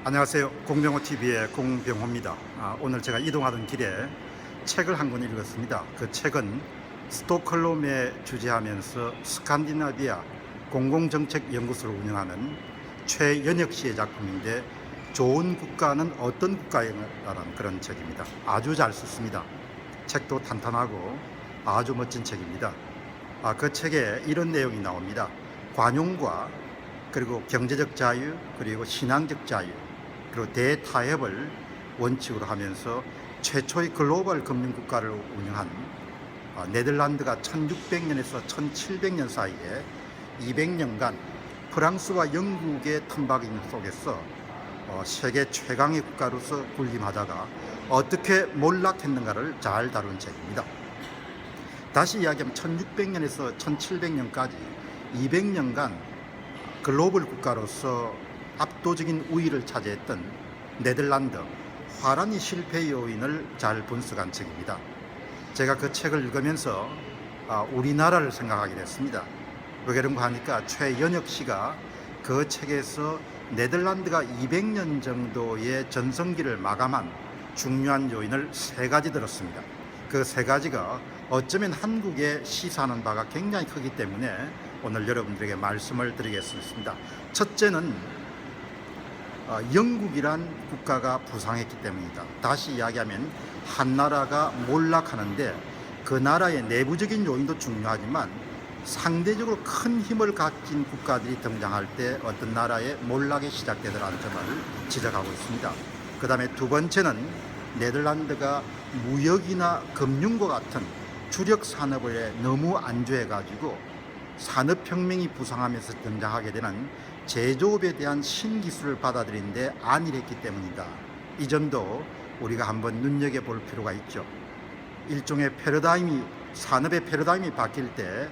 안녕하세요. 공병호TV의 공병호입니다. 오늘 제가 이동하던 길에 책을 한 권 읽었습니다. 그 책은 스톡홀름에 주재하면서 스칸디나비아 공공정책연구소를 운영하는 최연혁 씨의 작품인데, 좋은 국가는 어떤 국가인가라는 그런 책입니다. 아주 잘 썼습니다. 책도 탄탄하고 아주 멋진 책입니다. 그 책에 이런 내용이 나옵니다. 관용과 그리고 경제적 자유, 그리고 신앙적 자유, 그리고 대타협을 원칙으로 하면서 최초의 글로벌 금융국가를 운영한 네덜란드가 1600년에서 1700년 사이에 200년간 프랑스와 영국의 틈바구 속에서 세계 최강의 국가로서 군림하다가 어떻게 몰락했는가를 잘 다룬 책입니다. 다시 이야기하면 1600년에서 1700년까지 200년간 글로벌 국가로서 압도적인 우위를 차지했던 네덜란드 화란의 실패 요인을 잘 분석한 책입니다. 제가 그 책을 읽으면서 우리나라를 생각하게 됐습니다. 왜 그런가 하니까 최연혁 씨가 그 책에서 네덜란드가 200년 정도의 전성기를 마감한 중요한 요인을 3가지 들었습니다. 그 3가지가 어쩌면 한국에 시사하는 바가 굉장히 크기 때문에 오늘 여러분들에게 말씀을 드리겠습니다. 첫째는 영국이란 국가가 부상했기 때문이다. 다시 이야기하면 한 나라가 몰락하는데 그 나라의 내부적인 요인도 중요하지만 상대적으로 큰 힘을 가진 국가들이 등장할 때 어떤 나라의 몰락이 시작되더라는 점을 지적하고 있습니다. 그 다음에 두 번째는 네덜란드가 무역이나 금융과 같은 주력 산업에 너무 안주해가지고 산업혁명이 부상하면서 등장하게 되는 제조업에 대한 신기술을 받아들이는데 안일했기 때문이다. 이 점도 우리가 한번 눈여겨볼 필요가 있죠. 일종의 산업의 패러다임이 바뀔 때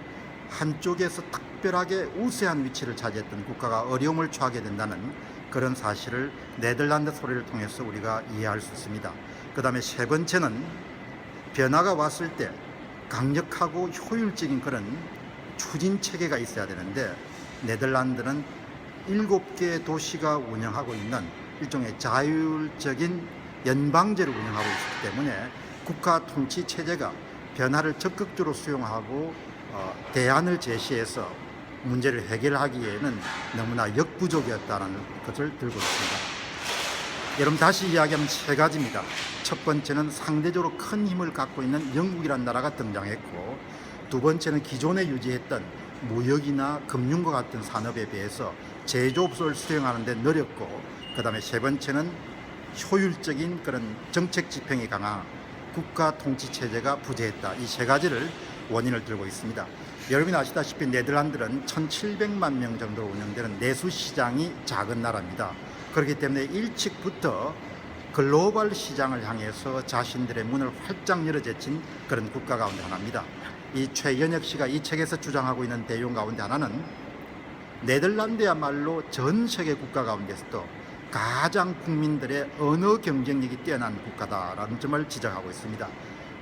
한쪽에서 특별하게 우세한 위치를 차지했던 국가가 어려움을 처하게 된다는 그런 사실을 네덜란드 소리를 통해서 우리가 이해할 수 있습니다. 그 다음에 세 번째는 변화가 왔을 때 강력하고 효율적인 그런 추진 체계가 있어야 되는데 네덜란드는 7개의 도시가 운영하고 있는 일종의 자율적인 연방제를 운영하고 있기 때문에 국가 통치 체제가 변화를 적극적으로 수용하고 대안을 제시해서 문제를 해결하기에는 너무나 역부족이었다는 것을 들고 있습니다. 여러분, 다시 이야기하면 3가지입니다. 첫 번째는 상대적으로 큰 힘을 갖고 있는 영국이라는 나라가 등장했고, 두 번째는 기존에 유지했던 무역이나 금융과 같은 산업에 비해서 제조업을 수행하는 데 느렸고, 그 다음에 세 번째는 효율적인 그런 정책 집행이 강한 국가 통치 체제가 부재했다. 이 3가지를 원인을 들고 있습니다. 여러분이 아시다시피 네덜란드는 1700만 명 정도로 운영되는 내수 시장이 작은 나라입니다. 그렇기 때문에 일찍부터 글로벌 시장을 향해서 자신들의 문을 활짝 열어제친 그런 국가 가운데 하나입니다. 이 최연혁 씨가 이 책에서 주장하고 있는 내용 가운데 하나는 네덜란드야말로 전 세계 국가 가운데서도 가장 국민들의 언어 경쟁력이 뛰어난 국가다라는 점을 지적하고 있습니다.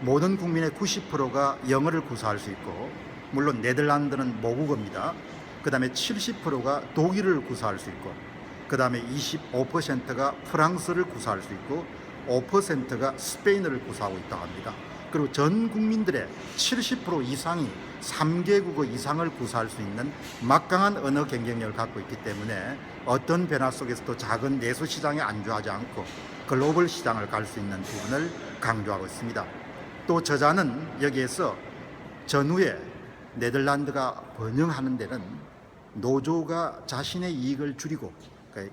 모든 국민의 90%가 영어를 구사할 수 있고, 물론 네덜란드는 모국어입니다. 그 다음에 70%가 독일을 구사할 수 있고, 그 다음에 25%가 프랑스를 구사할 수 있고, 5%가 스페인어를 구사하고 있다고 합니다. 그리고 전 국민들의 70% 이상이 3개국어 이상을 구사할 수 있는 막강한 언어 경쟁력을 갖고 있기 때문에 어떤 변화 속에서도 작은 내수 시장에 안주하지 않고 글로벌 시장을 갈 수 있는 부분을 강조하고 있습니다. 또 저자는 여기에서 전후에 네덜란드가 번영하는 데는 노조가 자신의 이익을 줄이고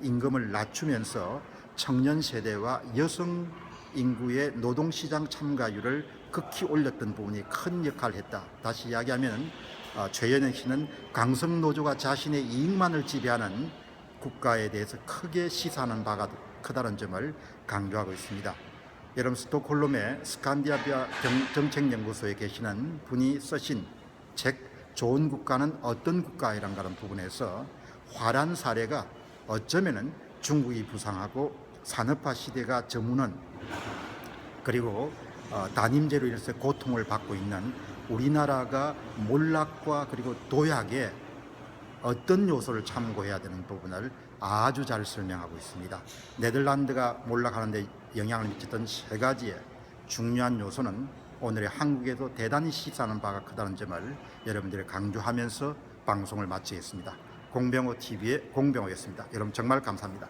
임금을 낮추면서 청년 세대와 여성 인구의 노동시장 참가율을 극히 올렸던 부분이 큰 역할을 했다. 다시 이야기하면 최연혁 씨는 강성노조가 자신의 이익만을 지배하는 국가에 대해서 크게 시사하는 바가 크다는 점을 강조하고 있습니다. 여러분, 스톡홀름의 스칸디나비아 정책연구소에 계시는 분이 쓰신 책 좋은 국가는 어떤 국가이란가는 부분에서 화란 사례가 어쩌면은 중국이 부상하고 산업화 시대가 저무는, 그리고 단임제로 인해서 고통을 받고 있는 우리나라가 몰락과 그리고 도약에 어떤 요소를 참고해야 되는 부분을 아주 잘 설명하고 있습니다. 네덜란드가 몰락하는 데 영향을 미쳤던 세 가지의 중요한 요소는 오늘의 한국에도 대단히 시사하는 바가 크다는 점을 여러분들이 강조하면서 방송을 마치겠습니다. 공병호 TV의 공병호였습니다. 여러분 정말 감사합니다.